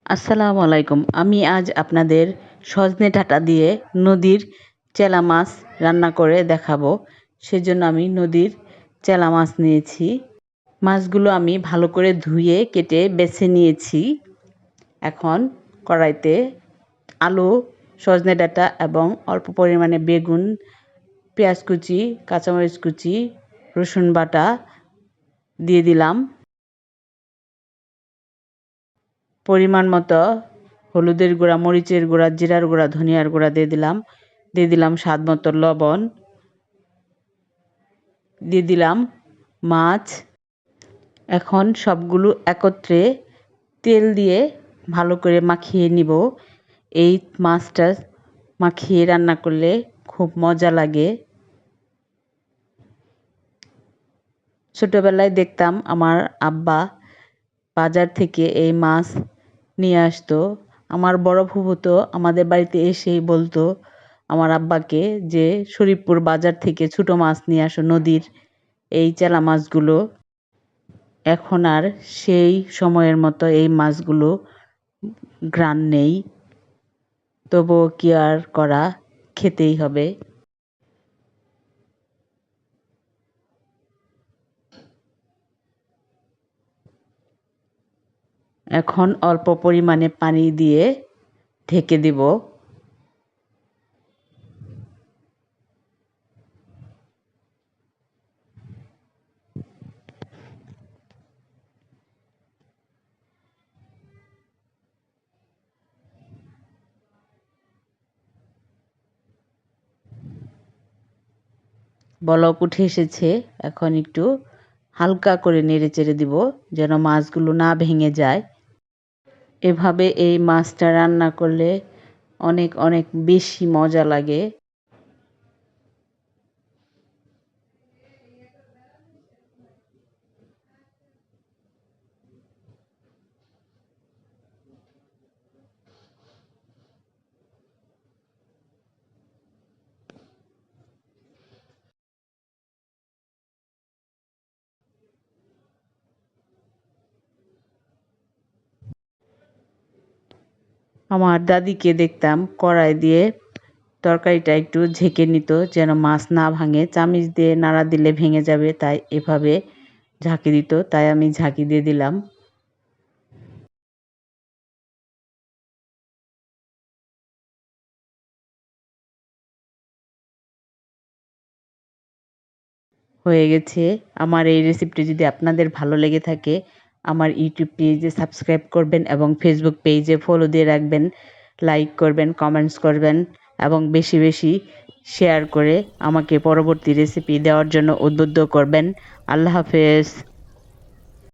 আসসালামু আলাইকুম। আমি আজ আপনাদের সজনে ডাঁটা দিয়ে নদীর চেলা মাছ রান্না করে দেখাবো। সেজন্য আমি নদীর চেলা মাছ নিয়েছি। মাছগুলো আমি ভালো করে ধুয়ে কেটে বেছে নিয়েছি। এখন কড়াইতে আলু, সজনে ডাঁটা এবং অল্প পরিমাণে বেগুন, পেঁয়াজ কুচি, কাঁচামরিচ কুচি, রসুন বাটা দিয়ে দিলাম। পরিমাণ মতো হলুদের গুঁড়া, মরিচের গুঁড়া, জিরার গুঁড়া, ধনিয়ার গুঁড়া দিয়ে দিলাম স্বাদ মতো লবণ, দিয়ে দিলাম মাছ। এখন সবগুলো একত্রে তেল দিয়ে ভালো করে মাখিয়ে নিব। এই মাছটা মাখিয়ে রান্না করলে খুব মজা লাগে। ছোটবেলায় দেখতাম আমার আব্বা বাজার থেকে এই মাছ নিয়ে আসতো। আমার বড় ফুফু তো আমাদের বাড়িতে এসেই বলতো আমার আব্বাকে যে শরীফপুর বাজার থেকে ছোট মাছ নিয়ে আসো, নদীর এই চেলা মাছগুলো। এখন আর সেই সময়ের মতো এই মাছগুলো ঘ্রাণ নেই, তবুও কি আর করা, খেতেই হবে। এখন অল্প পরিমাণে পানি দিয়ে ঢেকে দিব। বলক উঠে এসেছে। এখন একটু হালকা করে নেড়ে চেড়ে দিব যেন মাছগুলো না ভেঙে যায়। এভাবে এই মাছটা রান্না করলে অনেক অনেক বেশি মজা লাগে। আমার দাদিকে দেখতাম কড়াই দিয়ে তরকারিটা একটু ঝেঁকে নিত যেন মাছ না ভাঙে। চামিচ দিয়ে নাড়া দিলে ভেঙে যাবে, তাই এভাবে ঝাঁকি দিত, তাই আমি ঝাঁকি দিয়ে দিলাম। হয়ে গেছে। আমার এই রেসিপিটি যদি আপনাদের ভালো লেগে থাকে, আমার ইউটিউব পেজে সাবস্ক্রাইব করবেন এবং ফেসবুক পেজে ফলো দিয়ে রাখবেন। লাইক করবেন, কমেন্টস করবেন এবং বেশি বেশি শেয়ার করে আমাকে পরবর্তী রেসিপি দেওয়ার জন্য উদ্বুদ্ধ করবেন। আল্লাহ হাফেজ।